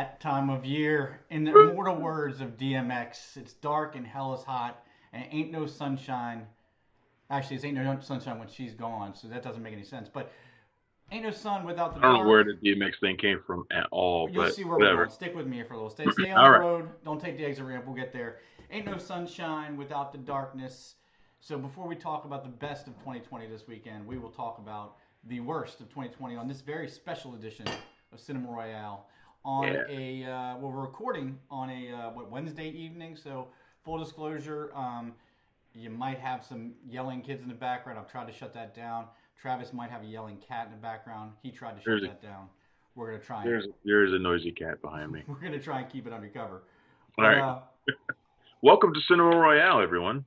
that time of year. In the immortal words of DMX, it's dark and hell is hot, and ain't no sunshine. Actually, it ain't no sunshine when she's gone, so that doesn't make any sense. But ain't no sun without the I don't know dark. where the DMX thing came from at all, You'll but see where we're going. whatever. Stick with me here for a little. Stay on the All right. road. Don't take the exit ramp. We'll get there. Ain't no sunshine without the darkness. So before we talk about the best of 2020 this weekend, we will talk about the worst of 2020 on this very special edition of Cinema Royale. On Yeah. a well, we're recording on a Wednesday evening. So full disclosure, you might have some yelling kids in the background. I've tried to shut that down. Travis might have a yelling cat in the background. He tried to shut There's a that down. We're gonna try and there's a noisy cat behind me. we're gonna try and keep it undercover. All But right. Welcome to Cinema Royale, everyone.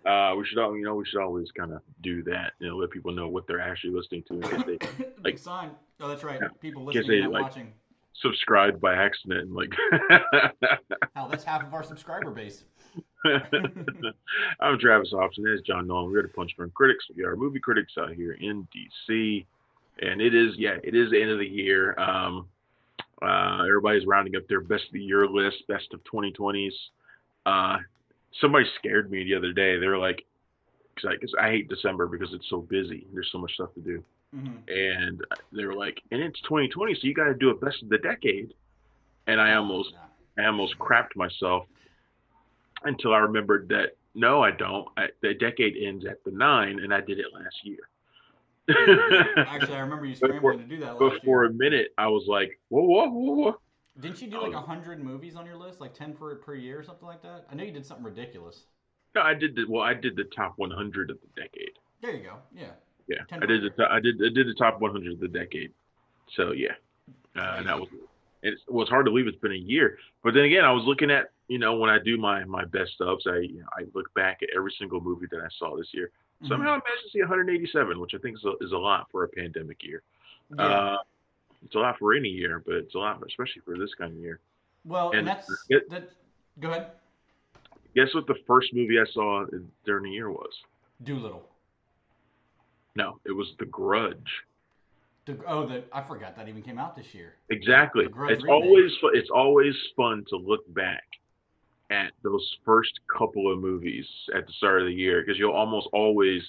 We should always kind of do that. Let people know what they're actually listening to in case they big like, sign. Oh, that's right. People in case listening and they not like watching. subscribed by accident and like. Hell, that's half of our subscriber base. I'm Travis Hobson. That's John Nolan. We're the Punch Drunk Critics. We are movie critics out here in DC, and it is the end of the year. Everybody's rounding up their best of the year list, best of 2020s. Uh, Somebody scared me the other day. They were like, because I hate December because it's so busy. There's so much stuff to do, Mm-hmm. and they were like, and it's 2020, so you got to do a best of the decade. And No. I almost crapped myself until I remembered that no, I don't. The decade ends at the nine, and I did it last year. Yeah, you did. Actually, I remember you before scrambling to do that last before year. a minute, I was like, whoa, whoa, whoa, whoa. Didn't you do I like was, 100 movies on your list, like 10 per year or something like that? I know you did something ridiculous. no, I did the top 100 of the decade. There you go. Yeah, Yeah, 10 per year. I did the top 100 of the decade. So yeah, and that Crazy. was well, it's hard to believe it's been a year. But then again, I was looking at when I do my best stubs, I look back at every single movie that I saw this year. Mm-hmm. Somehow I managed to see 187, which I think is a lot for a pandemic year. Yeah. Uh, it's a lot for any year, but it's a lot, especially for this kind of year. Well, and And that's guess, that. Go ahead. guess what the first movie I saw during the year was? Doolittle. No, it was The Grudge. The I forgot that even came out this year. The Exactly. Grudge remake. It's always fun to look back at those first couple of movies at the start of the year because you'll almost always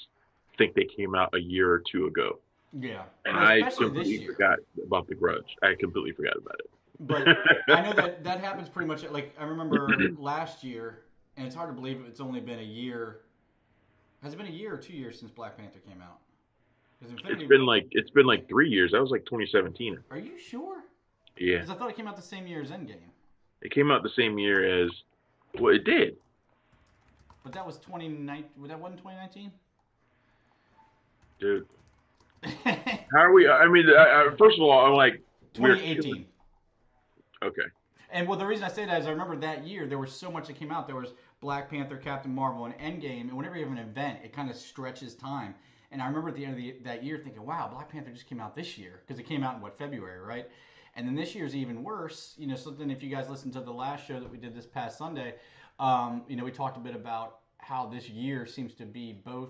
think they came out a year or two ago. Yeah. And Well, I especially this completely year. forgot about The Grudge. I completely forgot about But I know it. that happens pretty much. Like I remember last year, and it's hard to believe it's only been a year. Has it been a year or 2 years since Black Panther came out? Because Infinity. It's been like 3 years. That was like 2017. Are you sure? Yeah, Because I thought it came out the same year as Endgame. it came out the same year as well. It did, But that was 2019. That wasn't 2019. dude. How are we? I mean, first of all, I'm like we're killing. 2018. Okay, And well, the reason I say that is I remember that year there was so much that came out. There was Black Panther, Captain Marvel, and Endgame. And whenever you have an event, it kind of stretches time. And I remember at the end of that year thinking, wow, Black Panther just came out this year because it came out in what, February, right? And then this year's even worse. Something if you guys listened to the last show that we did this past Sunday, we talked a bit about how this year seems to be both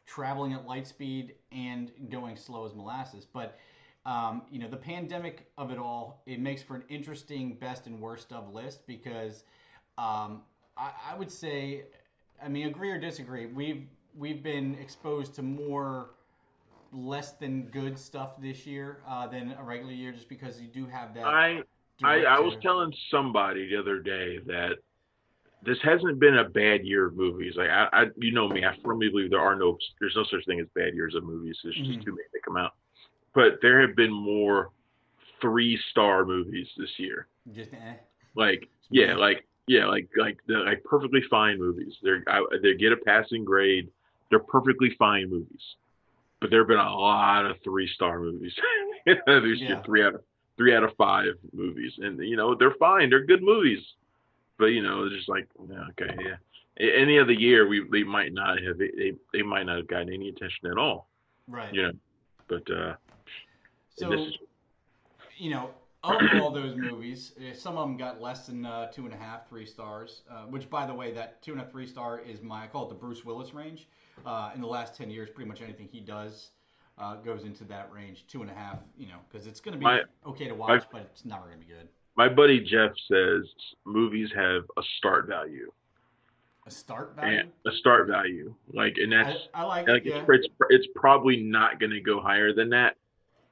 traveling at light speed and going slow as molasses. But the pandemic of it all, it makes for an interesting best and worst of list because I would say, I mean, agree or disagree, we've been exposed to more less than good stuff this year than a regular year, just because you do have that I direct I was to. telling somebody the other day that this hasn't been a bad year of movies. Like you know me, I firmly believe there's no such thing as bad years of movies. There's just Mhm. too many that come out. But there have been more 3-star movies this year. Just Like it's meh. like perfectly fine movies. They get a passing grade. They're perfectly fine movies. But there have been a lot of 3-star movies this year. Yeah. Three out of 5 movies, and they're fine. They're good movies. But it's just like yeah, okay, yeah. Any other year, they might not have they might not have gotten any attention at all. Right. You know, but and this So is you know, of all those movies, some of them got less than two and a half, 3 stars. Which, by the way, that 2.5, 3 star is I call it the Bruce Willis range. In the last 10 years, pretty much anything he does goes into that range, 2.5. Because it's going to be my okay to my watch, but it's never going to be good. my buddy Jeff says movies have a start value. A start And value? a start value, like, and that's I like it. like Yeah. it's probably not going to go higher than that,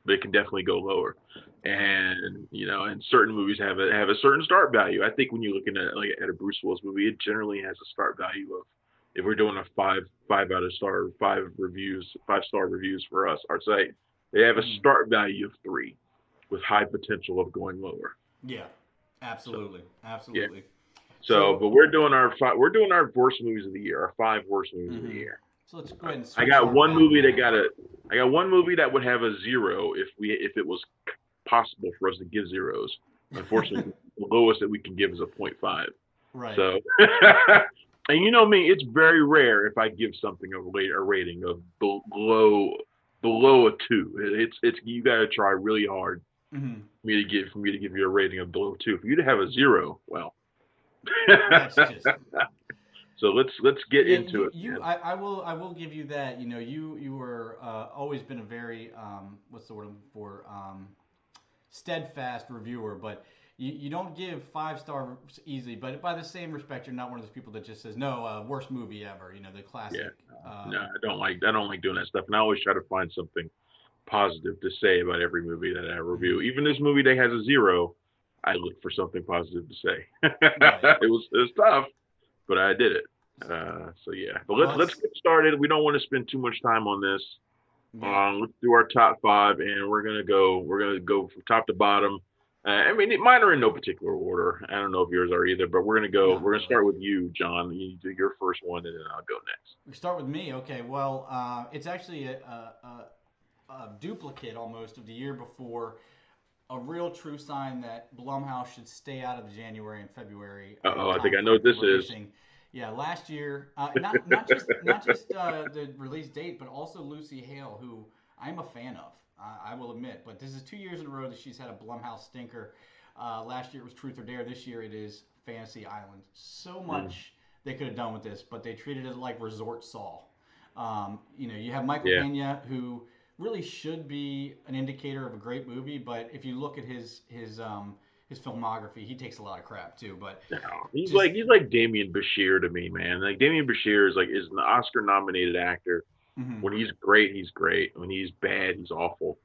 but it can definitely go lower. Right. And and certain movies have a certain start value. I think when you're looking at like at a Bruce Willis movie, it generally has a start value of, if we're doing a five out of star five-star reviews for us, our site, they have a Mhm. start value of 3, with high potential of going lower. Yeah. So Absolutely. yeah. Absolutely. So, So, but we're doing our worst movies of the year, our 5 worst movies of the mhm. year. So let's go ahead and I switch got our one movie that Batman. got a. I got one movie that would have a 0 if it was possible for us to give zeros. Unfortunately, the lowest that we can give is a point 0.5. Right. So, and you know me, it's very rare if I give something a rating of below a 2. It's you got to try really hard Hmm. for me to give you a rating of below 2. For you to have a 0, well. That's just So let's get yeah. into it, man. I will give you that. You were always been a very what's the word I'm looking for steadfast reviewer, but you don't give 5 star easily. But by the same respect, you're not one of those people that just says no, worst movie ever. The Yeah, classic. no, I don't like doing that stuff, and I always try to find something positive to say about every movie that I review. Mhm. Even this movie that has a 0, I look for something positive to say. Right. It was tough, but I did it. So yeah, but let's Well, let's it's get started. We don't want to spend too much time on this. yeah. Let's do our top 5, and we're gonna go from top to bottom. I mean, mine are in no particular order. I don't know if yours are either, but we're gonna go. Not We're gonna really. start with you, John. You do your first one, and then I'll go next. We start with me. Okay. Well, it's actually a duplicate almost of the year before. A real true sign that Blumhouse should stay out of the January and February Oh, I think time I know frame what for this is. releasing. Yeah, last year, not just the release date, but also Lucy Hale, who I'm a fan of. I will admit, but this is 2 years in a row that she's had a Blumhouse stinker. Last year it was Truth or Dare. This year it is Fantasy Island. So Mm, much they could have done with this, but they treated it like Resort Saw. You have Michael yeah, Pena, who really should be an indicator of a great movie. But if you look at his filmography, he takes a lot of crap too. But no, he's just like he's like Damien Bashir to me, man. Like Damien Bashir is an Oscar nominated actor. mhm. When he's great, he's great. When he's bad, he's awful.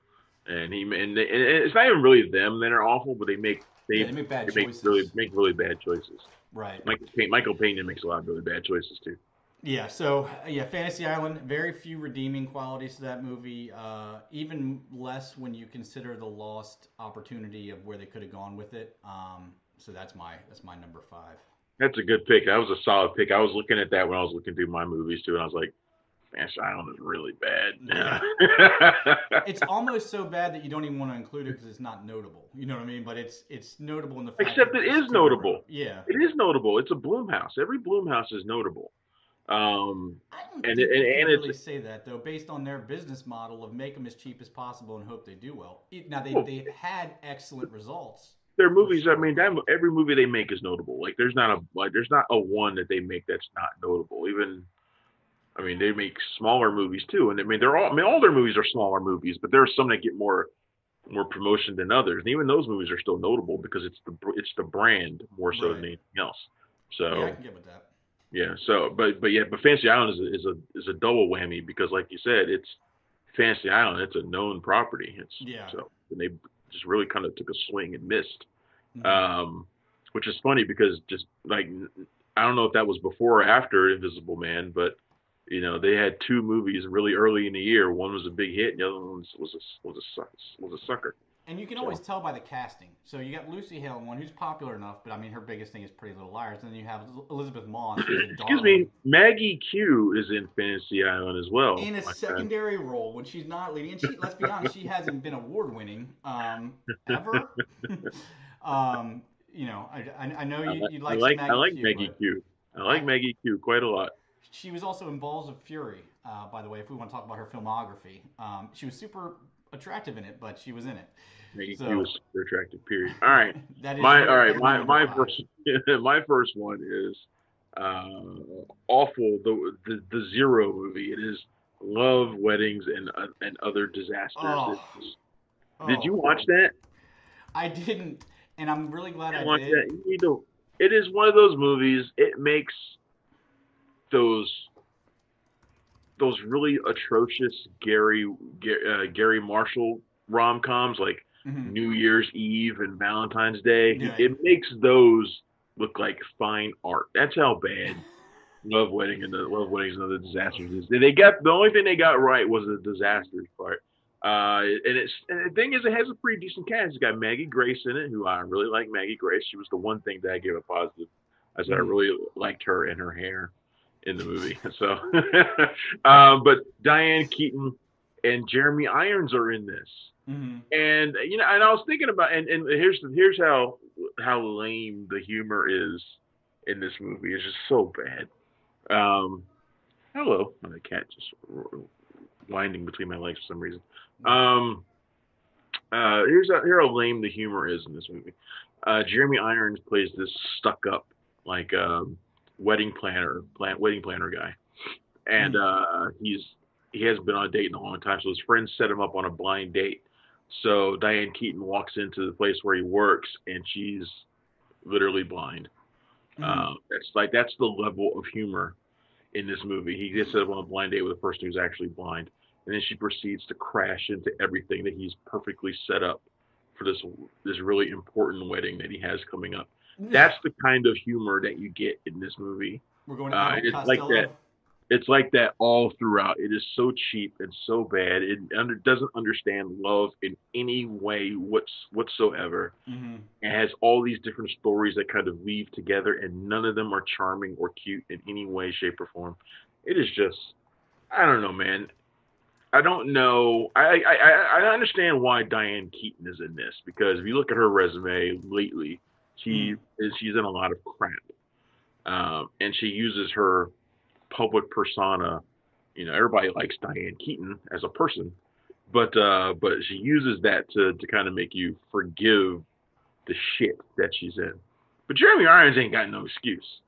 And it's not even really them that are awful, but they make Yeah, they they make bad they choices. make really bad choices. Right. Michael Pena makes a lot of really bad choices too. Yeah. So yeah, Fantasy Island. Very few redeeming qualities to that movie. Even less when you consider the lost opportunity of where they could have gone with it. So that's my number 5. That's a good pick. That was a solid pick. I was looking at that when I was looking through my movies too, and I was like, man, Island is really Yeah. bad. It's almost so bad that you don't even want to include it because it's not notable. You know what I mean? But it's notable in the fact that Except it it's is 2 in a row. notable. Yeah. It is notable. It's a Bloomhouse. Every Bloomhouse is notable. Um, I don't and think you can and it's really say that though, based on their business model of make them as cheap as possible and hope they do well. Now well, they've had excellent results their for movies. I sure, mean, but every movie they make is notable. Like there's not a one that they make that's not notable. Even I mean, they make smaller movies too, and I mean all their movies are smaller movies, but there are some that get more promotion than others, and even those movies are still notable because it's the brand more so than right. anything else. Yeah, I So can get with that. yeah, but Fantasy Island is a double whammy because like you said, it's Fantasy Island. It's a known property. It's Yeah. so and they just really kind of took a swing and missed, Hmm. um, which is funny because just like I don't know if that was before or after Invisible Man, but they had 2 movies really early in the year. One was a big hit, and the other one was a sucker. And you can always So tell by the casting. So you got Lucy Hale in one who's popular enough, but I mean her biggest thing is Pretty Little Liars. And then you have Elizabeth Moss, who's a excuse me, darling Maggie Q is in Fantasy Island as well, in a my friend. secondary role when she's not leading. And she, let's be honest, she hasn't been award winning ever. um, I know I you like you I like some like I Maggie like Q, Maggie but Q. I like I Maggie Q quite a lot. she was also in Balls of Fury. By the way, if we want to talk about her filmography, she was super attractive in it, but she was in it. Maggie Q So is super attractive. Period. All right, that is my all your right that's my my number my 5. first my first one is awful. The Zero movie. It is Love, Weddings, and Other Disasters. Oh, Did you oh, watch that? I didn't. and I'm really glad I And like did. that, you need to. It is one of those movies. It makes those those really atrocious Gary Marshall rom coms like Hmm. New Year's Eve and Valentine's Day. Yeah. It makes those look like fine art. That's how bad Love Weddings and Other Disasters is. They got the only thing they got right was the disasters part. And the thing is, it has a pretty decent cast. It's got Maggie Grace in it, who I really like. Maggie Grace. She was the one thing that I gave a positive. I said I Hmm. really liked her and her hair in the movie. So, but Diane Keaton and Jeremy Irons are in this, Hmm. and and I was thinking about, and here's how lame the humor is in this movie. It's just so bad. Um, Hello, the cat just winding between my legs for some reason. Um, here how lame the humor is in this movie. Jeremy Irons plays this stuck up like wedding planner guy, and Hmm. he hasn't been on a date in a long time, so his friends set him up on a blind date. So Diane Keaton walks into the place where he works, and she's literally blind. Hmm. That's the level of humor in this movie. He gets set up on a blind date with a person who's actually blind, and then she proceeds to crash into everything that he's perfectly set up for this really important wedding that he has coming up. That's the kind of humor that you get in this movie. We're going to Abbott It's like that. Costello. It's like that all throughout. It is so cheap and so bad. Doesn't understand love in any way whatsoever. Hmm. It has all these different stories that kind of weave together, and none of them are charming or cute in any way, shape, or form. It is just, I don't know, man. I don't know. I understand why Diane Keaton is in this because if you look at her resume lately, Hmm. she's in a lot of crap, and she uses her public persona. Everybody likes Diane Keaton as a person, but she uses that to kind of make you forgive the shit that she's in. But Jeremy Irons ain't got no excuse.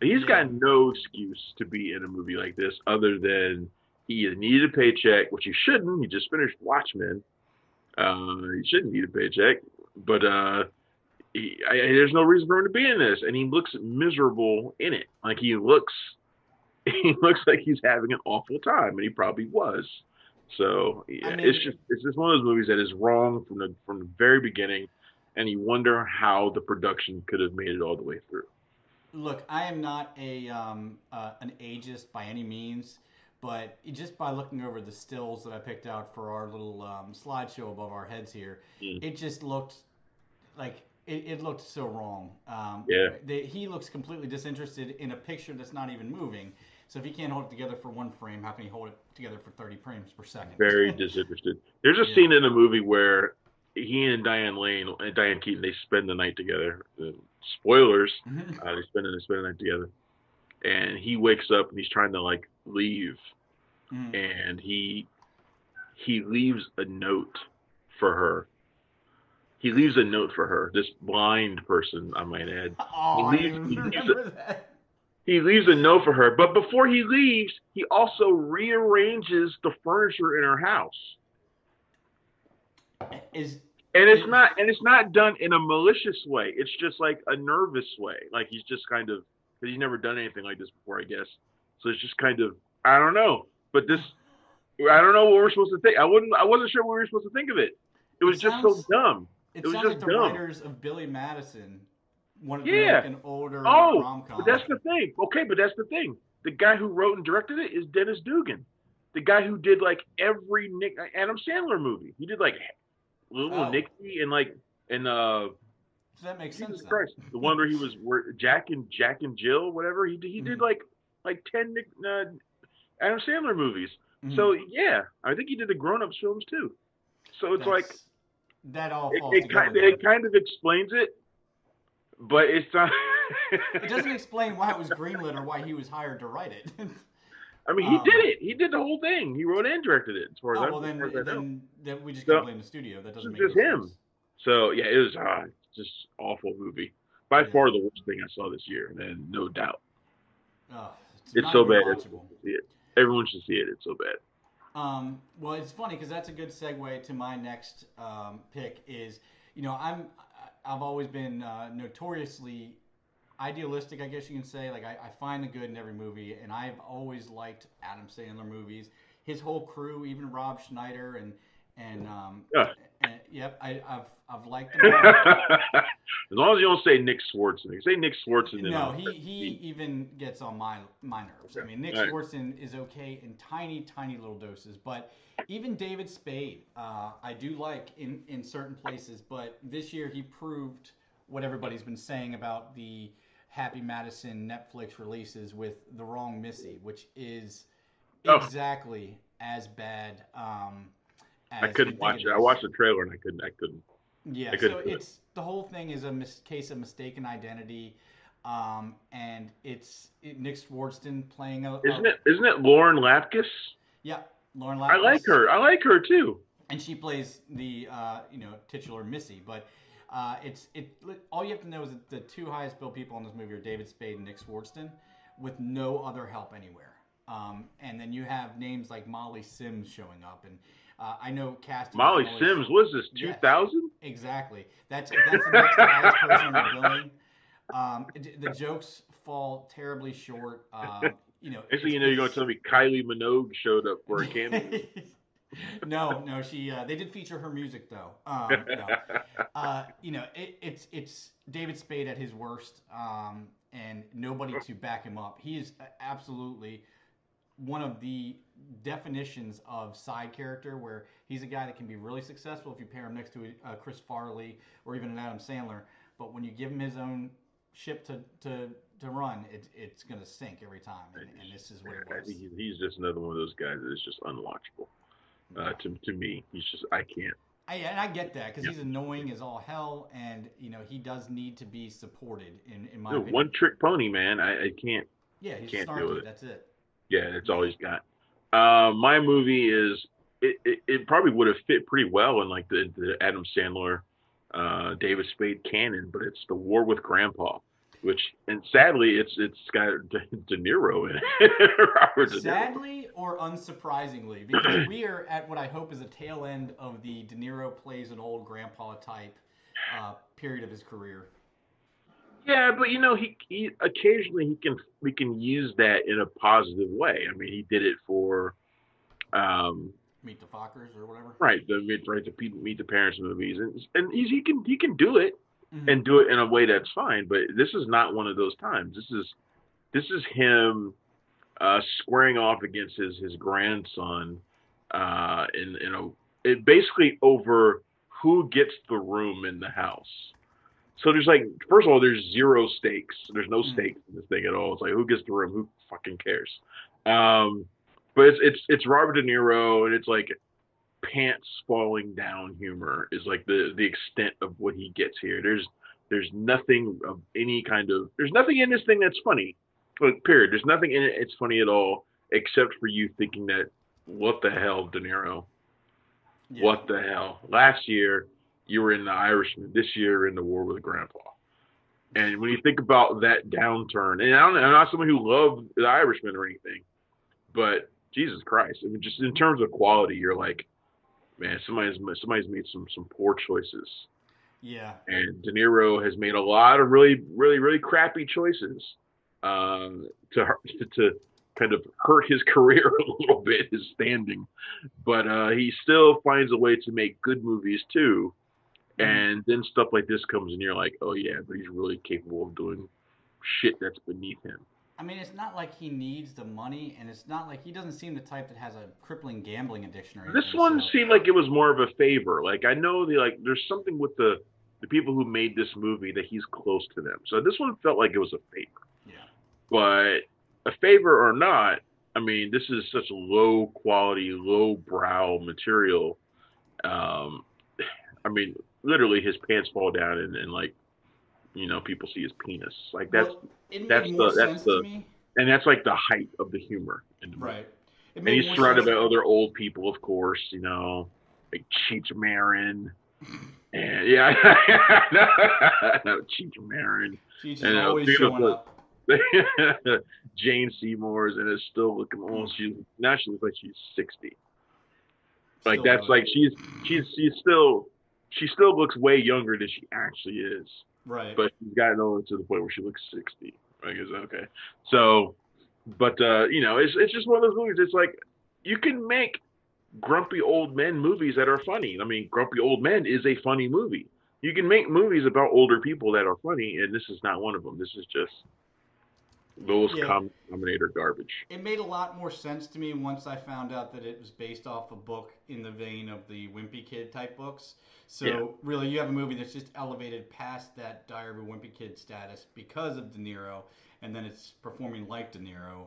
He's Yeah. got no excuse to be in a movie like this other than he either needed a paycheck, which he shouldn't. He just finished Watchmen. He shouldn't need a paycheck, but there's no reason for him to be in this, and he looks miserable in it. Like he looks like he's having an awful time, and he probably was. So I yeah, mean, it's just one of those movies that is wrong from the very beginning, and you wonder how the production could have made it all the way through. look, I am not an ageist by any means, but just by looking over the stills that I picked out for our little slideshow above our heads here, Mm, it just looked like it looked so wrong. yeah, He looks completely disinterested in a picture that's not even moving. So if he can't hold it together for one frame, how can he hold it together for 30 frames per second? very disinterested. There's a Yeah. scene in the movie where he and Diane Lane and Diane Keaton they spend the night together. Spoilers, they spend the night together, and he wakes up and he's trying to like leave, Mhm. and he leaves a note for her. He leaves a note for her. This blind person, I might add. Oh, He I didn't leaves. even He leaves. remember that. He leaves a note for her, but before he leaves, he also rearranges the furniture in her house. Is And it? it's not done in a malicious way. It's just like a nervous way. Like he's just kind of because he's never done anything like this before, I guess. So it's just kind of I don't know. But this I don't know what we're supposed to think. I wasn't sure what we were supposed to think of it. It It was just so sounds. dumb. It It was sounds like just the dumb. writers of Billy Madison wanted to Yeah. make an older Oh, rom but com. that's the thing. Okay, but that's the thing. The guy who wrote and directed it is Dennis Dugan, the guy who did like every Nick Adam Sandler movie. He did like Little Oh, Nicky and so that makes Jesus sense then. Christ, the one where he was where Jack and Jill, whatever. He did Mhm. like 10 Adam Sandler movies. Mhm. So yeah, I think he did the Grown Ups films too. So it's like That all falls together it then. kind of explains it, but it's not. It doesn't explain why it was greenlit or why he was hired to write it. I mean, he did um, it. He did the whole thing. He wrote and directed it, oh well, as far as I know. then we just gotta So blame the studio. That this doesn't is make any just sense. him. So yeah, it was just awful movie. By Yeah. far the worst thing I saw this year, and no doubt. It's It's not so even bad. Everyone watchable. should see it. Everyone should see it. It's so bad. Well, it's funny because that's a good segue to my next pick. Is I'm I've always been notoriously idealistic, I guess you can say. Like I find the good in every movie, and I've always liked Adam Sandler movies. His whole crew, even Rob Schneider and Yeah. yep, I've liked them all. As long as you don't say Nick Swardson. Say Nick Swardson, then No, I'll he be even gets on my nerves. I okay. mean, Nick All right. Swardson is okay in tiny little doses, but even David Spade, I do like in certain places. But this year he proved what everybody's been saying about the Happy Madison Netflix releases with The Wrong Missy, which is Oh, exactly as bad I as you couldn't think watch it it. I is. watched the trailer and I Yeah, so couldn't do it. it's the whole thing is a case of mistaken identity, and Nick Swardson playing a Isn't it Lauren Lapkus? yeah, Lauren I like Lapkus, her. I like her too. and she plays the titular Missy. But all you have to know is that the two highest billed people in this movie are David Spade and Nick Swardson, with no other help anywhere. And then you have names like Molly Sims showing up, and I know casting doesn't Molly always. Sims. Was this Yes, 2000? exactly. That's the next highest person on the billing. The jokes fall terribly short. Next thing you know, you're gonna It's tell me Kylie Minogue showed up for a cameo. no, she they did feature her music though. No, it's David Spade at his worst, and nobody to back him up. He is absolutely one of the definitions of side character, where he's a guy that can be really successful if you pair him next to Chris Farley or even an Adam Sandler. But when you give him his own ship to run, it's going to sink every time. And this is what it I was. think he's just another one of those guys that is just unwatchable. To me, he's just I can't. And I get that because Yeah. he's annoying as all hell, and he does need to be supported. In my One opinion, trick pony, man. I can't yeah, he's can't deal with snarky. it. That's it. Yeah, that's Yeah. all he's got. My movie is it probably would have fit pretty well in like the Adam Sandler, David Spade canon, but it's The War with Grandpa, which and sadly it's got De Niro in it, Robert De Niro. Sadly or unsurprisingly, because we are at what I hope is a tail end of the De Niro plays an old grandpa type period of his career. Yeah, but he occasionally we can use that in a positive way. I mean, he did it for um, Meet the Fockers or whatever. right the Meet the Parents movies, and he can do it Hmm. and do it in a way that's fine. But this is not one of those times. This is him squaring off against his grandson in a it basically over who gets the room in the house. So there's like, first of all, there's zero stakes. There's no Hmm. stakes in this thing at all. It's like who gets the room? Who fucking cares? Um, but it's Robert De Niro, and it's like pants falling down humor is like the extent of what he gets here. There's nothing of any kind of there's nothing in this thing that's funny. Like, period. There's nothing in it it's funny at all except for you thinking that what the hell, De Niro? Yeah. What the hell? Last year you were in The Irishman. This year you're in The War with Grandpa. And when you think about that downturn, and I'm not someone who loved The Irishman or anything, but Jesus Christ, I mean, just in terms of quality, you're like, man, somebody's made some poor choices, Yeah. and De Niro has made a lot of really crappy choices to to kind of hurt his career a little bit, his standing, but he still finds a way to make good movies too. Hmm. And then stuff like this comes, and you're like, oh yeah, but he's really capable of doing shit that's beneath him. I mean, it's not like he needs the money, and it's not like he doesn't seem the type that has a crippling gambling addiction or This anything. one So, seemed like it was more of a favor. Like I know there's something with the people who made this movie that he's close to them. So this one felt like it was a favor. yeah. But a favor or not, I mean, this is such low quality, low brow material. Um, I mean, literally his pants fall down and like people see his penis. Like Well, it made that's more the that's sense to the me. and that's like the height of the humor in the movie. Right. It And made he's more surrounded sense. by other old people, of course, like Cheech Marin. And yeah, no, Cheech Marin. Cheech is And always showing up. Jane Seymour's and is still looking old. She looks like she's 60. Like Still that's doing like it. she's still. she still looks way younger than she actually is. Right. But she's gotten over to the point where she looks 60. I guess okay. So, but it's just one of those movies. It's like you can make grumpy old men movies that are funny. I mean, Grumpy Old Men is a funny movie. You can make movies about older people that are funny, and this is not one of them. This is just lowest Yeah, common denominator garbage. it made a lot more sense to me once I found out that it was based off a book in the vein of the Wimpy Kid type books. Yeah. So really, you have a movie that's just elevated past that Diary of a Wimpy Kid status because of De Niro, and then it's performing like De Niro,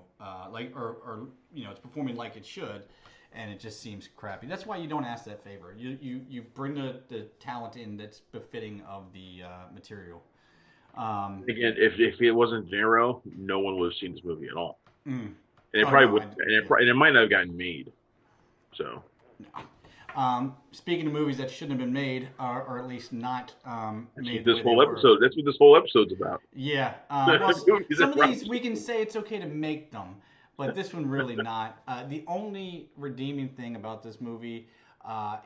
or it's performing like it should, and it just seems crappy. That's why you don't ask that favor. You bring the talent in that's befitting of the material. Um, Again, if it wasn't Nero, no one would have seen this movie at all, mm. and it Oh no, probably would, yeah. and it might not have gotten made. So Speaking of movies that shouldn't have been made, or at least not that's what made the this way they whole were. episode. That's what this whole episode's about. Yeah. Well, Movies some that of these we can say it's okay to make them, but this one really not. The only redeeming thing about this movie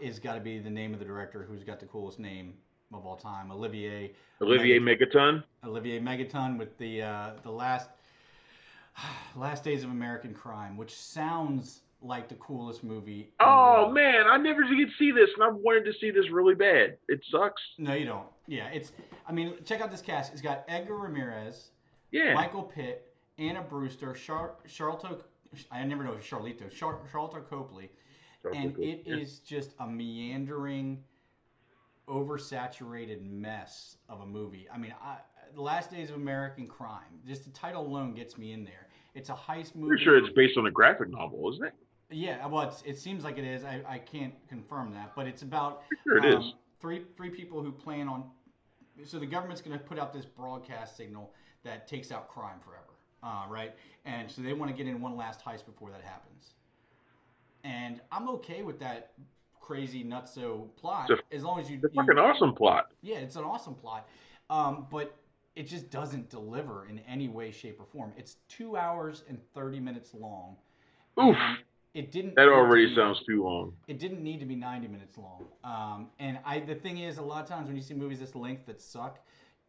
is got to be the name of the director, who's got the coolest name of all time, Olivier Megaton. Olivier Megaton, with the Last Days of American Crime, which sounds like the coolest movie in the Oh world. man, I never did see this, and I've wanted to see this really bad. It sucks. No, you don't. Yeah, it's. I mean, check out this cast. It's got Edgar Ramirez, Yeah. Michael Pitt, Anna Brewster, Charlton. I never know if Charlito. Charlton Copley, and it is just a meandering, oversaturated mess of a movie. I mean, The Last Days of American Crime. Just the title alone gets me in there. It's a heist Pretty sure movie. it's based on a graphic novel, isn't it? Yeah, well, it seems like it is. I can't confirm that, but it's about Pretty sure it is. three people who plan on. So the government's going to put out this broadcast signal that takes out crime forever, right? And so they want to get in one last heist before that happens. And I'm okay with that crazy nutso plot as long as It's a fucking awesome plot. yeah, it's an awesome plot, but it just doesn't deliver in any way, shape, or form. It's 2 hours and 30 minutes long, Oof, and it didn't that need to already be sounds too long. it didn't need to be 90 minutes long. And the thing is, a lot of times when you see movies this length that suck,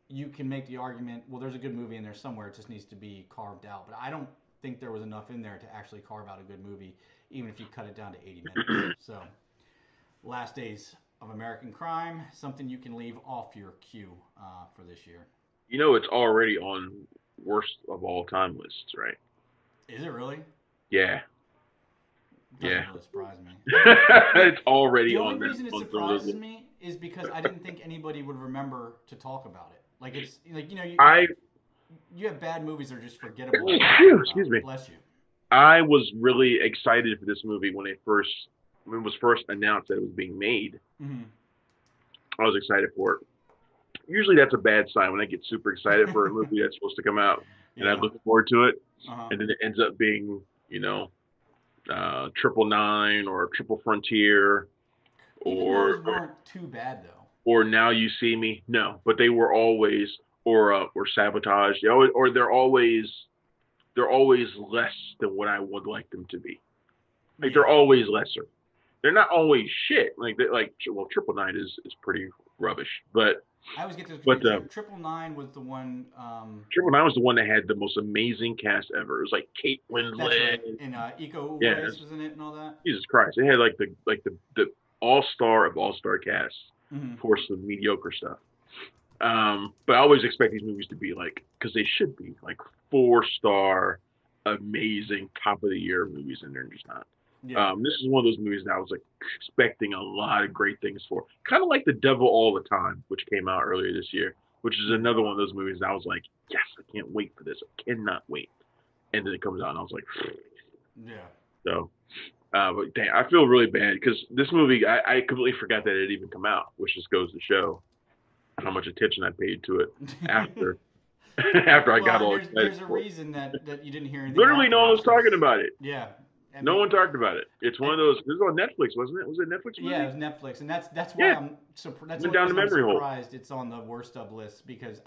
you can make the argument, well, there's a good movie in there somewhere. It just needs to be carved out. But I don't think there was enough in there to actually carve out a good movie, even if you cut it down to 80 minutes. So, Last Days of American Crime, something you can leave off your queue for this year. It's already on worst of all time lists, right? Is it really? Yeah, Doesn't yeah. really surprise me. It's already The only on there. reason it surprises me is because I didn't think anybody would remember to talk about it. Like it's like I you have bad movies that are just forgettable. excuse me. Bless you. I was really excited for this movie when it was first announced that it was being made. Mm-hmm. I was excited for it. Usually that's a bad sign when I get super excited for a movie that's supposed to come out and I'm Yeah. looking forward to it, Uh-huh. and then it ends up being Triple Nine or Triple Frontier Even or those weren't too bad though. or Now You See Me. No, but they were always or Sabotage. They're always less than what I would like them to be. Like they're Yeah. always lesser. They're not always shit. Triple Nine is pretty rubbish, but I always get this but confused. Triple Nine was the one. Triple Nine was the one that had the most amazing cast ever. It was like Kate That's right. Winslet. And Iko Yeah, Uwais was in it and all that. Jesus Christ! It had the all star of all star cast. Mm-hmm. Of course, the mediocre stuff. But I always expect these movies to be like, because they should be like 4-star, amazing, top of the year movies, and they're just not. Yeah. This is one of those movies that I was like expecting a lot of great things for. Kind of like The Devil All the Time, which came out earlier this year, which is another one of those movies that I was like, yes, I can't wait for this. I cannot wait. And then it comes out, and I was like, Yeah. so. But dang, I feel really bad because this movie, I completely forgot that it had even come out, which just goes to show how much attention I paid to it after after I got all excited. There's a reason that you didn't hear anything. Literally, no one was afterwards. talking about it. Yeah. No one talked about it. It's one of those. This is on Netflix, wasn't it? Was it Netflix movie? Yeah, it was Netflix, and that's why I'm that's Went why down the I'm memory hole. surprised it's on the worst of list because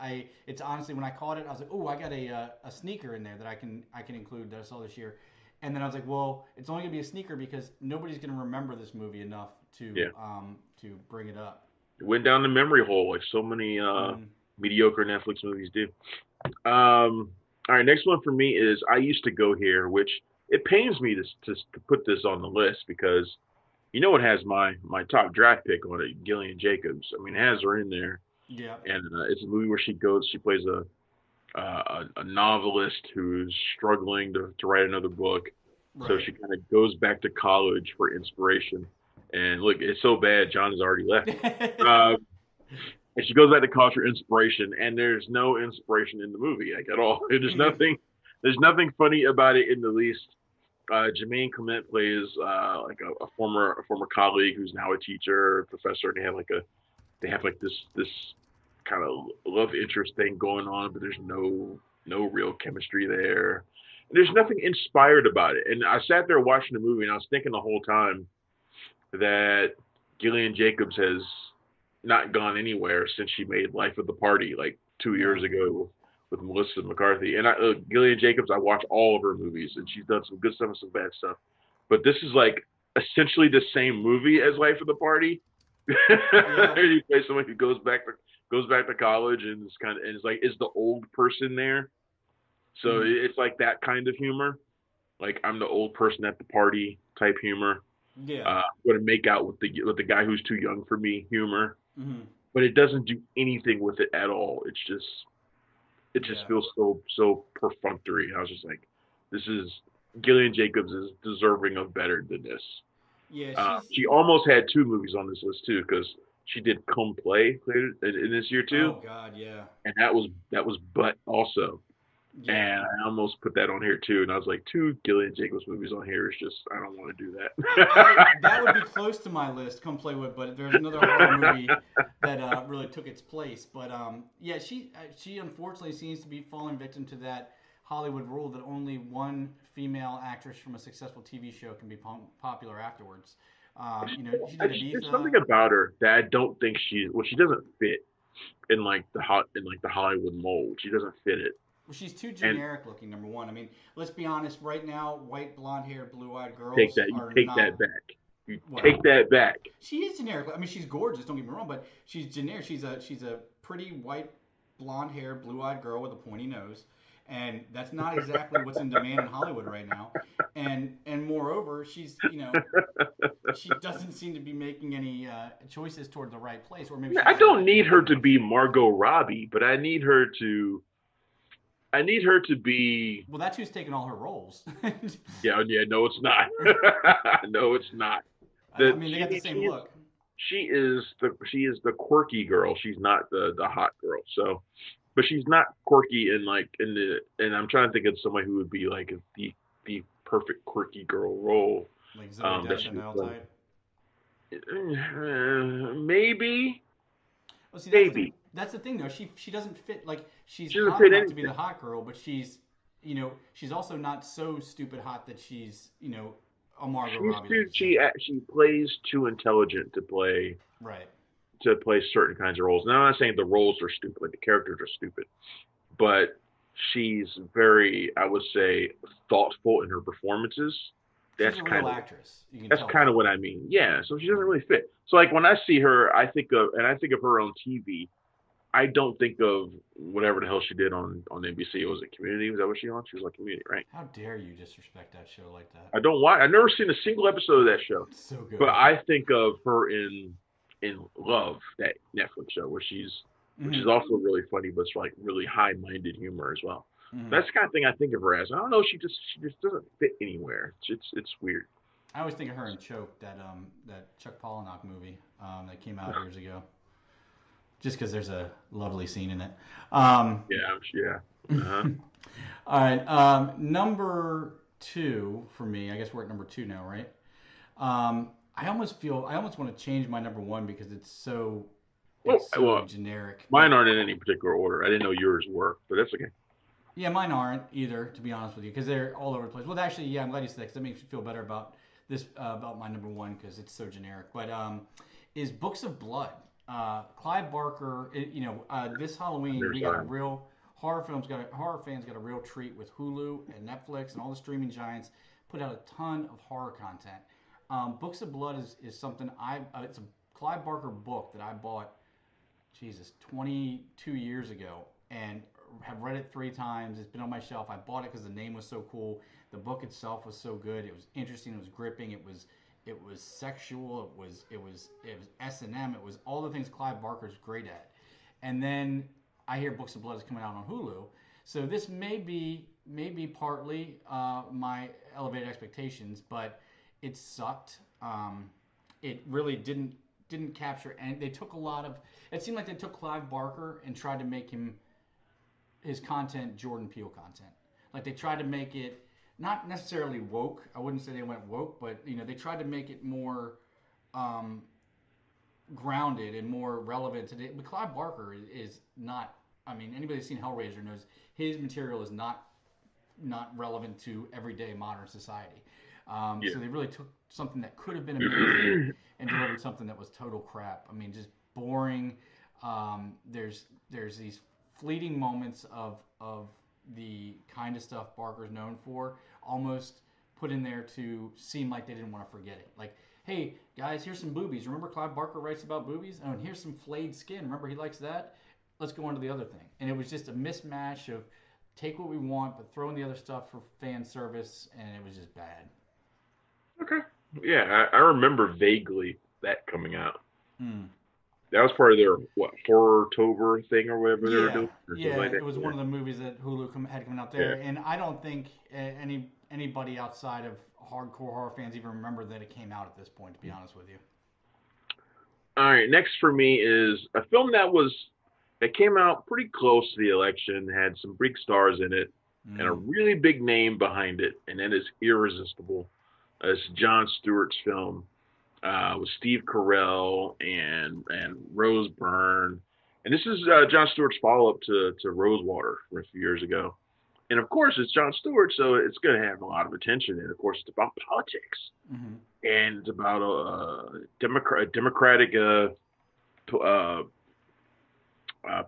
it's honestly when I caught it I was like, oh, I got a sneaker in there that I can include that I saw this year, and then I was like, well, it's only gonna be a sneaker because nobody's gonna remember this movie enough to Yeah. to bring it up. went down the memory hole like so many Mm. mediocre Netflix movies do. All right, next one for me is I used to go here, which it pains me to put this on the list because you know it has my top draft pick on it, Gillian Jacobs. I mean, it has her in there, Yeah. and it's a movie where she plays a novelist who's struggling to write another book. So Right. she kind of goes back to college for inspiration. And look, it's so bad. John has already left. Um, and she goes back to college for inspiration, and there's no inspiration in the movie like at all. There's nothing. There's nothing funny about it in the least. Jermaine Clement plays like a former colleague who's now a teacher, professor. And they have like this kind of love interest thing going on, but there's no real chemistry there. And there's nothing inspired about it. And I sat there watching the movie, and I was thinking the whole time that Gillian Jacobs has not gone anywhere since she made Life of the Party like 2 years No. ago with Melissa McCarthy. And Gillian Jacobs, I watch all of her movies, and she's done some good stuff and some bad stuff. But this is like essentially the same movie as Life of the Party. Yeah. You play someone who goes back to college and is like is the old person there. So Mm. it's like that kind of humor. Like I'm the old person at the party type humor. Yeah. I'm going to make out with the guy who's too young for me humor, Mm. but it doesn't do anything with it at all. It just Yeah. feels so perfunctory. I was just like, this is Gillian Jacobs is deserving of better than this. Yeah. She's. She almost had two movies on this list too because she did Come Play later in this year too, Oh God. Yeah. and that was Butt also. Yeah. And I almost put that on here too, and I was like, two Gillian Jacobs movies on here is just I don't want to do That would be close to my list. Come play with, but there's another horror movie that really took its place. But yeah, she unfortunately seems to be falling victim to that Hollywood rule that only one female actress from a successful TV show can be popular afterwards. She did There's Ibiza. something about her that I don't think she doesn't fit in like the Hollywood mold. She doesn't fit it. Well, she's too And generic looking. Number one, I mean, let's be honest. Right now, white, blonde hair, blue eyed take girls that you are take not that back. You well. take that back. She is generic. I mean, she's gorgeous. Don't get me wrong, but she's generic. She's a pretty white, blonde hair, blue eyed girl with a pointy nose, and that's not exactly what's in demand in Hollywood right now. And moreover, she doesn't seem to be making any choices toward the right place, or maybe she I just doesn't don't get need paid her good to enough. be Margot Robbie, but I need her to be. Well, that's who's taking all her roles. Yeah, no, it's not. No, it's not. I That mean, they got the she same she's look. she is the quirky girl. She's not the hot girl. So, but she's not quirky and I'm trying to think of somebody who would be like the perfect quirky girl role Like Zoe that she Deschanel was type. maybe Well, see, maybe that's the thing though. She doesn't fit. Like she's she doesn't hot fit enough to be anything. the hot girl, but she's also not so stupid hot that she's a Margot She's Robbie, too let's say. she plays too intelligent Right. to play certain kinds of roles. Now I'm not saying the roles are stupid, like the characters are stupid, but she's very, I would say, thoughtful in her performances. She's That's a kind real of actress. You can that's tell kind of that. what I mean. Yeah, so she doesn't really fit. So like when I see her, I think of her on TV. I don't think of whatever the hell she did on NBC. Was it Community? Was that what she on? She was on Community, right? How dare you disrespect that show like that? I don't watch. I've never seen a single episode of that show, It's so but good. I think of her in Love, that Netflix show, which is Hmm. also really funny, but it's like really high-minded humor as well. Hmm. That's the kind of thing I think of her as. I don't know. She just doesn't fit anywhere. It's weird. I always think of her in Choke, that Chuck Palahniuk movie that came out years ago. Just because there's a lovely scene in it. Um, Yeah. Uh-huh. all right, number two for me. I guess we're at number two now, right? I almost want to change my number one because Well, it's so well, generic. mine But aren't in any particular order. I didn't know yours were, but that's okay. yeah, mine aren't either, to be honest with you, because they're all over the place. Well, actually, yeah, I'm glad you said that because that makes me feel better about this about my number one because it's so generic. But is Books of Blood? Clive Barker. This I Halloween never we got saw a him. real horror fans got a real treat with Hulu and Netflix and all the streaming giants put out a ton of horror content. Books of Blood is something it's a Clive Barker book that I bought, Jesus, 22 years ago, and have read it 3 times. It's been on my shelf. I bought it because the name was so cool. The book itself was so good. It was interesting. It was gripping. It was sexual. It was S&M. It was all the things Clive Barker's great at. And then I hear Books of Blood is coming out on Hulu. So this may be partly my elevated expectations, but it sucked. It really didn't capture, and they took a lot of. It seemed like they took Clive Barker and tried to make his content Jordan Peele content. Like they tried to make it not necessarily woke. I wouldn't say they went woke, but they tried to make it more um, grounded and more relevant today. But Clive Barker is not. I mean, anybody who's seen Hellraiser knows his material is not relevant to everyday modern society. Yeah. So they really took something that could have been amazing and delivered something that was total crap. I mean, just boring. There's these fleeting moments of the kind of stuff Barker's known for, almost put in there to seem like they didn't want to forget it. Like, hey guys, here's some boobies. Remember Clive Barker writes about boobies? Oh, and here's some flayed skin. Remember he likes that? Let's go on to the other thing. And it was just a mismatch of take what we want, but throw in the other stuff for fan service, and it was just bad. Okay. Yeah, I remember vaguely that coming out. Hmm. That was part of their what Horror-tober thing or whatever they were Yeah, doing or yeah, something like that. it was Yeah. one of the movies that Hulu had coming out Yeah. there, and I don't think anybody outside of hardcore horror fans even remember that it came out at this point. To be honest with you. All right. Next for me is a film that came out pretty close to the election, had some big stars in it, and a Mm. really big name behind it, and that is Irresistible. It's John Stewart's film with Steve Carell and Rose Byrne. And this is John Stewart's follow up to Rosewater from a few years ago. And of course, it's John Stewart, so it's going to have a lot of attention. And of course, it's about politics, Hmm. and it's about a Democratic uh,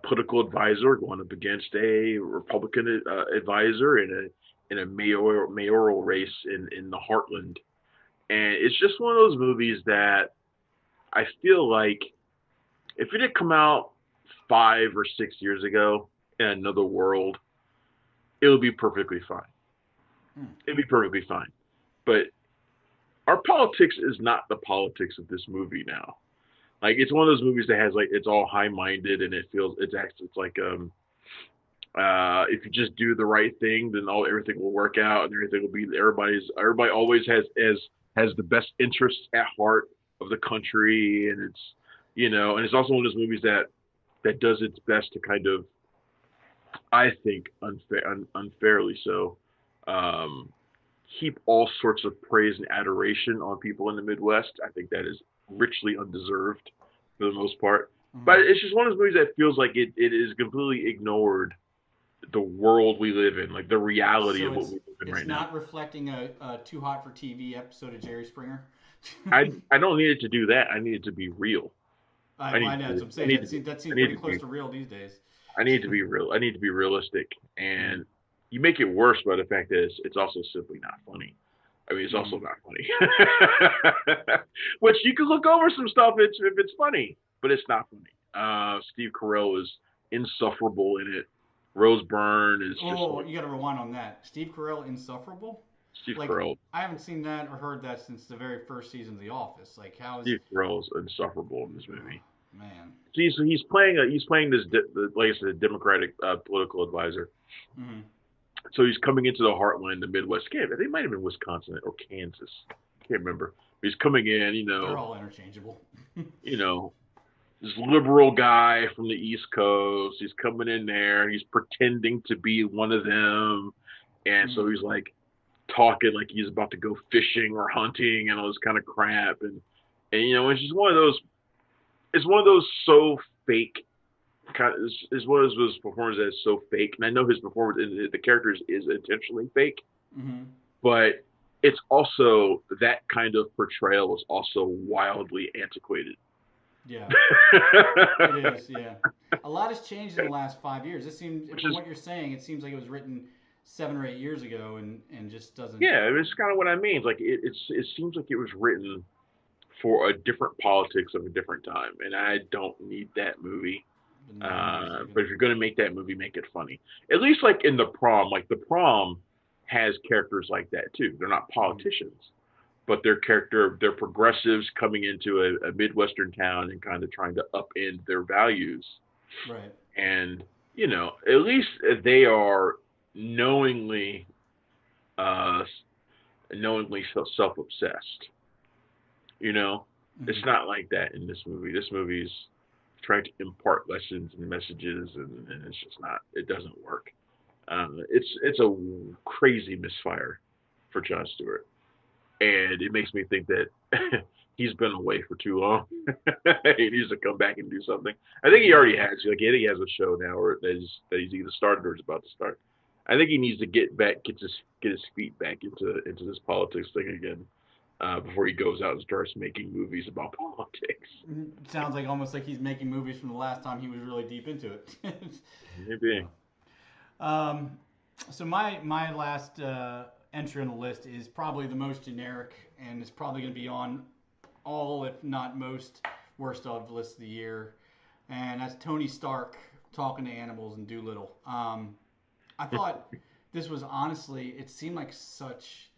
political advisor going up against a Republican advisor in a mayoral race in the heartland. And it's just one of those movies that I feel like if it had come out 5 or 6 years ago in another world, it would be perfectly fine. Mm. It'd be perfectly fine. But our politics is not the politics of this movie now. Like it's one of those movies that has like it's all high minded and it feels it's actually it's like if you just do the right thing then all everything will work out and everything will be everybody always has the best interests at heart of the country and and it's also one of those movies that does its best to kind of I think unfairly so um, heap all sorts of praise and adoration on people in the Midwest. I think that is richly undeserved for the most part. But Hmm. it's just one of those movies that feels like it is completely ignored the world we live in, like the reality So of what we live in it's right now. not reflecting a too hot for TV episode of Jerry Springer. I don't need it to do that. I need it to be real. I, I well, I need know to that's what be I'm I saying. need That to be seems that I seems need pretty to close be to real these days. I need to be real. I need to be realistic. Mm. And you make it worse by the fact that it's also simply not funny. I mean, it's also Mm. not funny. Which you can look over some stuff if it's funny, but it's not funny. Steve Carell is insufferable in it. Rose Byrne is just Oh, like you got to rewind on that. Steve Carell, insufferable. Steve Like Carell. I haven't seen that or heard that since the very first season of The Office. Like how is? Steve Carell is insufferable in this Oh, movie. man. He's playing this like I said, Democratic political advisor. Hmm. So he's coming into the heartland, the Midwest. They might have been Wisconsin or Kansas. I can't remember. He's coming in, They're all interchangeable. you know, this liberal guy from the East Coast. He's coming in there. He's pretending to be one of them, and so Mm. he's like talking like he's about to go fishing or hunting and all this kind of crap. And it's just one of those. It's one of those so fake. Is one of those performances that is so fake, and I know his performance, the character is intentionally fake, Hmm. but it's also that kind of portrayal is also wildly antiquated. Yeah, it is. Yeah, a lot has changed in the last 5 years. It seems, Which from is what you're saying, it seems like it was written 7 or 8 years ago, and just doesn't. yeah, it's kind of what I mean. It's like it seems like it was written for a different politics of a different time, and I don't need that movie. The '90s But even. if you're gonna make that movie, make it funny. At least like in the prom, like the prom has characters like that too. They're not Mhm. politicians, but they're progressives coming into a midwestern town and kind of trying to upend their values. Right. And at least they are knowingly uh, knowingly self-obsessed. You know, Hmm. it's not like that in this movie. This movie's trying to impart lessons and messages, and it's just not. It doesn't work. It's a crazy misfire for Jon Stewart, and it makes me think that he's been away for too long. He needs to come back and do something. I think he already Yeah. has. Like, I think he has a show now, or that he's either started or is about to start. I think he needs to get his feet back into this politics thing again before he goes out and starts making movies about politics. Sounds like almost like he's making movies from the last time he was really deep into it. Maybe. um, so my last entry on the list is probably the most generic, and it's probably going to be on all, if not most, worst of list of the year, and that's Tony Stark talking to animals in Doolittle. I thought this was honestly, it seemed like such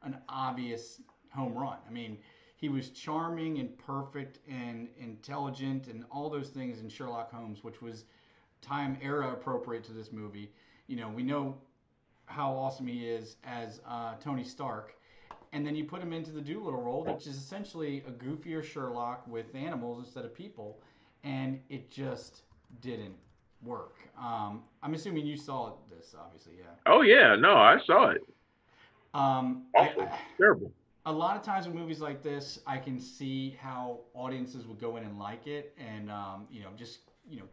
an obvious home run. I mean, he was charming and perfect and intelligent and all those things in Sherlock Holmes, which was time era appropriate to this movie. We know how awesome he is as Tony Stark, and then you put him into the Doolittle role, which is essentially a goofier Sherlock with animals instead of people, and it just didn't work. I'm assuming you saw this, obviously, yeah. Oh yeah, no, I saw it. Awful, I terrible. a lot of times with movies like this, I can see how audiences would go in and like it, and just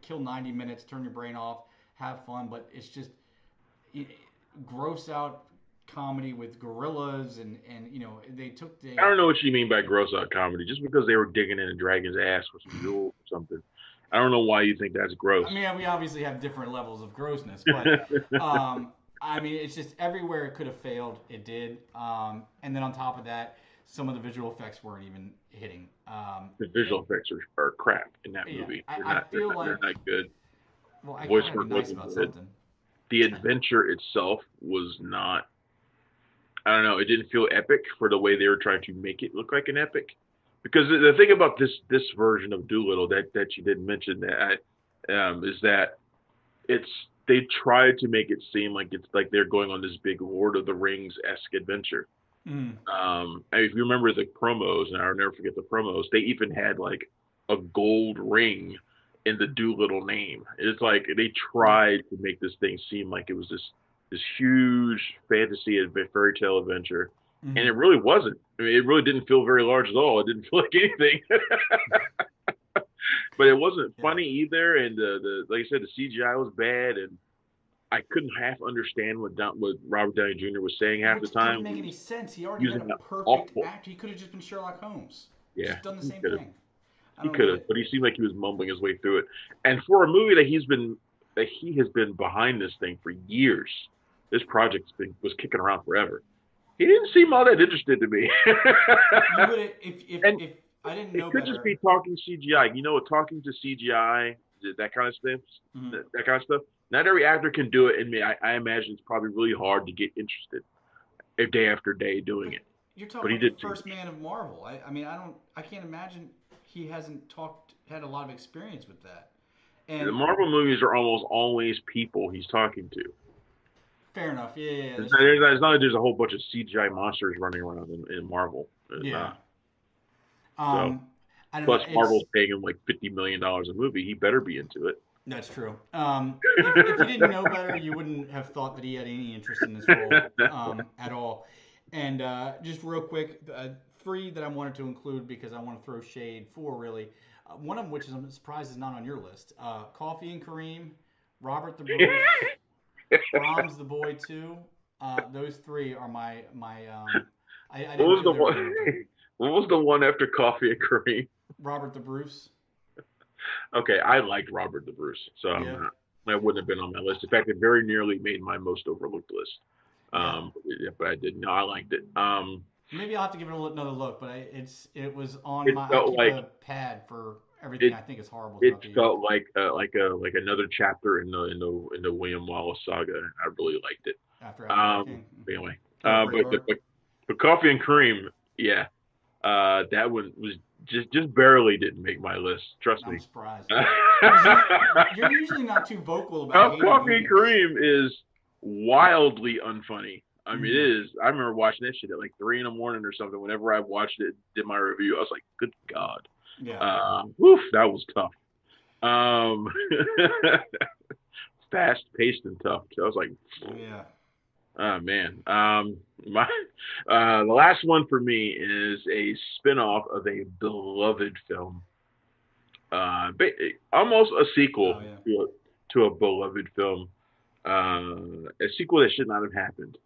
kill 90 minutes, turn your brain off, have fun, but it's just it, gross out comedy with gorillas, and they took I the don't know what you mean by gross out comedy. Just because they were digging in a dragon's ass with some jewels or something, I don't know why you think that's gross. I mean, we obviously have different levels of grossness, but I mean, it's just everywhere it could have failed, it did. And then on top of that, some of the visual effects weren't even hitting. The And visual effects are crap in that yeah, movie. They're I not. They're feel not. They're like, not good. well, I Voice gotta be work nice wasn't about good. something. The adventure itself was not. I don't know. It didn't feel epic for the way they were trying to make it look like an epic. Because the thing about this version of Doolittle that you didn't mention is that it's they tried to make it seem like it's like they're going on this big Lord of the Rings esque adventure. Mm. And if you remember the promos, and I'll never forget the promos, they even had like a gold ring in the Doolittle name. It's like they Yep. tried to make this thing seem like it was this huge fantasy fairy tale adventure, and Mm. it really wasn't. I mean, it really didn't feel very large at all. It didn't feel like anything. But it wasn't Yeah. funny either, and the like I said, the CGI was bad, and I couldn't half understand what Robert Downey Jr. was saying half the Which didn't time. make He any was sense. He already had using a an perfect awful. act. He could have just been Sherlock Holmes. Yeah, Just done the he same could have. thing. I He don't could get have, it. but he seemed like he was mumbling his way through it. And for a movie that he has been behind this thing for years, this project was kicking around forever. He didn't seem all that interested to me. You would have And if I didn't it know could just better. be talking CGI. You know what? Talking to CGI, that kind of stuff, Mhm. that kind of stuff. Not every actor can do it, and I imagine it's probably really hard to get interested day after day doing But it. you're But talking he about the did seem first man of Marvel. I mean, I can't imagine he hasn't had a lot of experience with that. the And Marvel movies are almost always people he's talking to. fair enough. Yeah, yeah, yeah, It's that's not, true. it's not like there's a whole bunch of CGI monsters running around in Marvel. It's Yeah. not. So Um, I don't know. plus It's Marvel's paying him like $50 million a movie. He better be into it. That's true. If you didn't know better, you wouldn't have thought that he had any interest in this role at all. And just real quick, three that I wanted to include because I want to throw shade for really. One of them, which is I'm surprised is not on your list. Coffee and Kareem, Robert the Bruce, Brahms the Boy Too. Those three are my. I What didn't was feel the they were one? very good. What was the one after Coffee and Kareem? Robert the Bruce. Okay, I liked Robert the Bruce, so I'm Yeah. not. That wouldn't have been on my list. In fact, it very nearly made my most overlooked list. Yeah. But I didn't. No, I liked it. Maybe I'll have to give it another look, but it was on It my. I felt keep like a pad for everything it I think is horrible it throughout the year. felt like another chapter in the William Wallace saga. I really liked it. After Avatar King. Anyway, Or but Braveheart. but Coffee and Cream, yeah, that one was just barely didn't make my list. Trust I'm me. surprised. Because you're usually not too vocal about hating Coffee and movies. Cream is wildly unfunny. I mean, it Mm, is. I remember watching that shit at like 3 in the morning or something. Whenever I watched it, did my review, I was like, "Good God, yeah. woof, that was tough." Um, fast paced and tough. So I was like, Yeah. oh man. My the last one for me is a spin-off of a beloved film. Almost a Oh sequel yeah. to a beloved film. A sequel that should not have happened,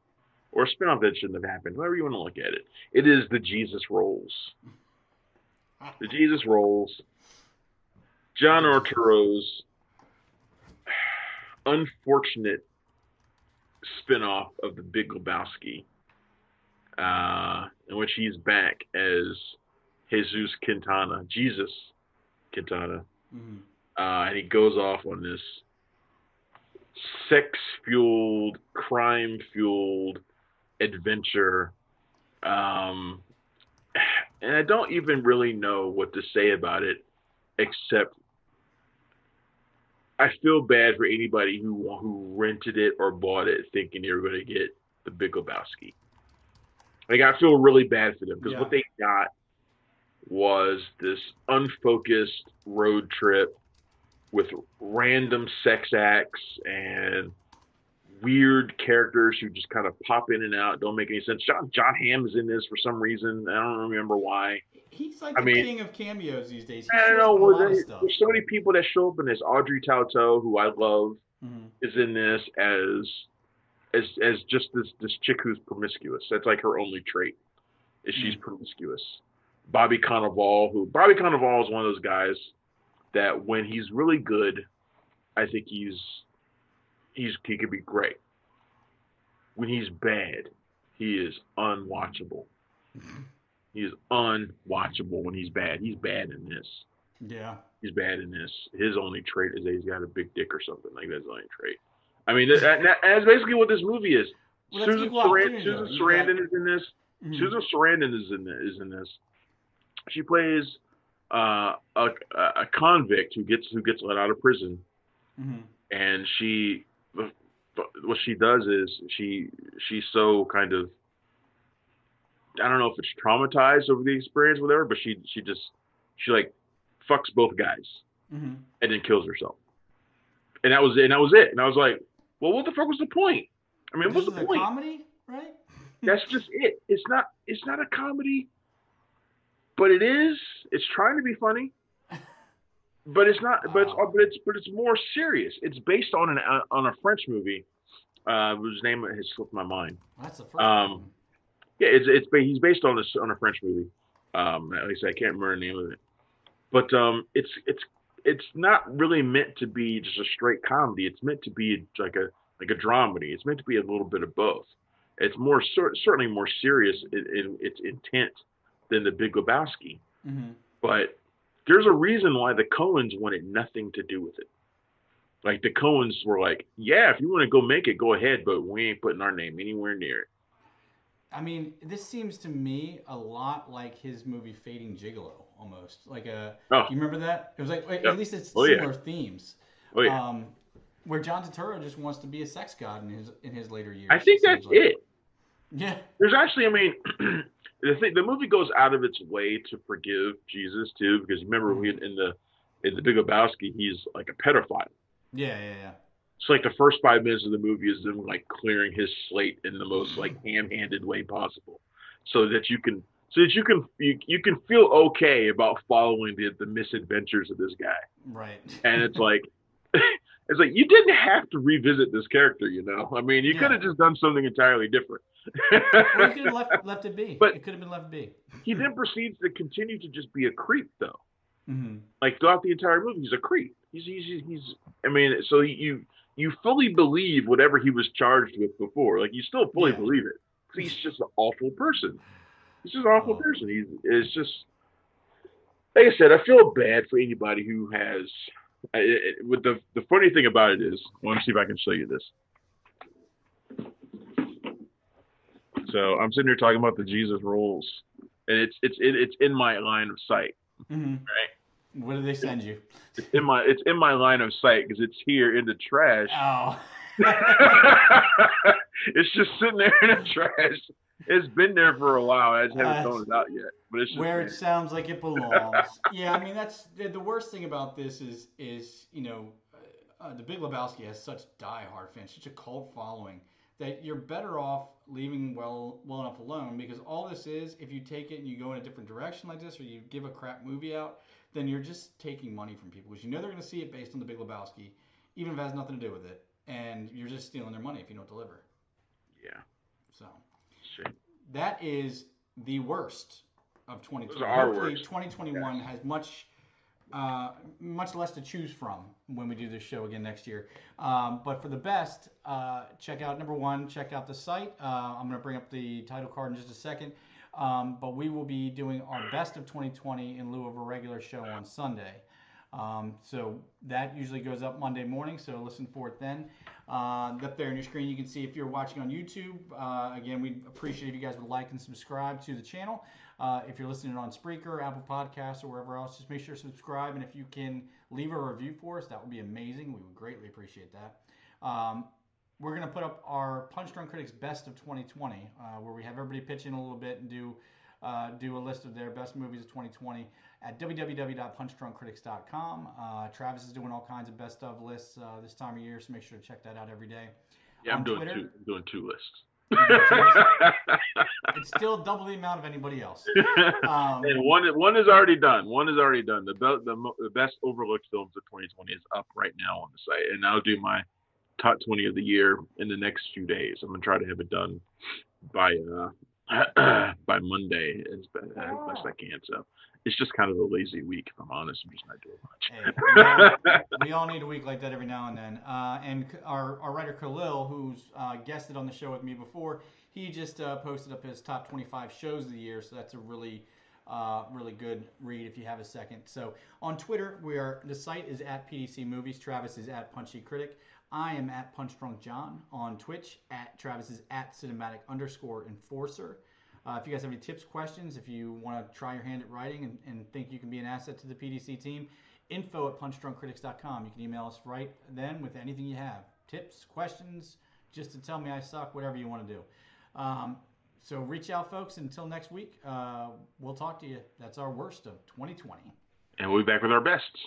or a spin-off that shouldn't have happened. However you want to look at it. It is the Jesus Rolls. The Jesus Rolls. John The Jesus. Arturo's unfortunate spin-off of The Big Lebowski, in which he's back as Jesus Quintana, Jesus Quintana, Mm, and he goes off on this sex-fueled, crime-fueled adventure. Um, and I don't even really know what to say about it, except I feel bad for anybody who rented it or bought it thinking they were going to get The Big Lebowski. Like I feel really bad for them because yeah. what they got was this unfocused road trip with random sex acts and weird characters who just kind of pop in and out, don't make any sense. John Hamm is in this for some reason. I don't remember why. He's like I the mean, king of cameos these days. He I don't shows know. up in a lot of stuff. There's so many people that show up in this. Audrey Tautou, who I love, Mm, is in this as just this chick who's promiscuous. That's like her only trait is she's mm. promiscuous. Bobby Cannavale is one of those guys that when he's really good, I think he could be great. When he's bad, he is unwatchable. He is unwatchable when he's bad. He's bad in this. Yeah. He's bad in this. His only trait is that he's got a big dick or something. Like that's the only trait. I mean, that's basically what this movie is. Well, that's equal opportunity though. Susan You've got. Sarandon is in this. Mm, Susan Sarandon is in this. She plays a convict who gets let out of prison, mm, and what she does is she's so kind of I don't know if it's traumatized over the experience, or whatever, but she like fucks both guys mm. and then kills herself, and that was it. And I was like, well, what the fuck was the point? I mean, This what's is the a point? comedy, right? That's just it. It's not a comedy, but it is. It's trying to be funny, but it's not. Wow. But it's more serious. It's based on a French movie, whose name has slipped my mind. That's the first Um, one. yeah, he's based on a French movie. At least I can't remember the name of it. But it's not really meant to be just a straight comedy. It's meant to be like a dramedy. It's meant to be a little bit of both. It's certainly more serious in its intent than The Big Lebowski. Mm, But there's a reason why the Coens wanted nothing to do with it. Like the Coens were like, yeah, if you want to go make it, go ahead, but we ain't putting our name anywhere near it. I mean, this seems to me a lot like his movie Fading Gigolo, almost like a. Oh, Do you remember that? It was like yep. at least it's Oh yeah. similar themes, Oh yeah. um, where John Turturro just wants to be a sex god in his later I years. It think that's seems like. it. Yeah. There's actually, I mean, the movie goes out of its way to forgive Jesus too, because remember Mm. in the Big Lebowski, he's like a pedophile. Yeah, yeah, So like the first 5 minutes of the movie is them like clearing his slate in the most like ham-handed way possible, so that you can feel okay about following the misadventures of this guy. right. And it's like it's like you didn't have to revisit this character, you know. I mean, you could Yeah. have just done something entirely different. Or you could have left it be. But It could have been left be. he then proceeds to continue to just be a creep, though. Mm-hmm. Like throughout the entire movie, he's a creep. He's I mean, so you fully believe whatever he was charged with before. Like you still fully Yeah. believe it. He's just an awful person. He's just an awful Oh. person. It's just like I said. I feel bad for anybody who has. With the funny thing about it is, I want to see if I can show you this. So I'm sitting here talking about the Jesus rolls, and it's in my line of sight. Hmm. Right? What did they send you? It's in my line of sight because it's here in the trash. Oh. It's just sitting there in the trash. It's been there for a while. I just haven't uh, thrown it out yet, but it's just where it there. sounds like it belongs. Yeah, I mean that's the worst thing about this is the Big Lebowski has such die-hard fans, such a cult following that you're better off leaving well enough alone because all this is if you take it and you go in a different direction like this or you give a crap movie out, then you're just taking money from people because you know they're going to see it based on the Big Lebowski, even if it has nothing to do with it, and you're just stealing their money if you don't deliver. Yeah, So shit. that is the worst of Those are 2020. our Hopefully, worst. Yes. 2021 has much less to choose from when we do this show again next year. But for the best, check out number one. Check out the site. I'm going to bring up the title card in just a second. But we will be doing our best of 2020 in lieu of a regular show on Sunday. So that usually goes up Monday morning. So listen for it then. Up there on your screen, you can see if you're watching on YouTube. Again, we'd appreciate if you guys would like and subscribe to the channel. If you're listening on Spreaker, Apple Podcasts, or wherever else, just make sure to subscribe. And if you can leave a review for us, that would be amazing. We would greatly appreciate that. We're going to put up our Punch Drunk Critics Best of 2020, where we have everybody pitch in a little bit and do a list of their best movies of 2020 at www.punchdrunkcritics.com. Travis is doing all kinds of best of lists this time of year, so make sure to check that out every day. Yeah, I'm On doing Twitter, two. I'm doing two lists. it's still double the amount of anybody else. And one is already done. One is already done. The best overlooked films of 2020 is up right now on the site, and I'll do my top 20 of the year in the next few days. I'm gonna try to have it done by by Monday as best I can. So it's just kind of a lazy week, if I'm honest. I'm just not doing Hey, much. we all need a week like that every now and then. And our writer Khalil, who's guested on the show with me before, he just posted up his top 25 shows of the year. So that's a really good read if you have a second. So on Twitter, the site is at PDC Movies. Travis is at Punchy Critic. I am at Punch Drunk John on Twitch. Travis is at cinematic_enforcer. If you guys have any tips, questions, if you want to try your hand at writing and think you can be an asset to the PDC team, info@punchdrunkcritics.com. You can email us right then with anything you have. Tips, questions, just to tell me I suck, whatever you want to do. So reach out, folks. Until next week, we'll talk to you. That's our worst of 2020. And we'll be back with our best.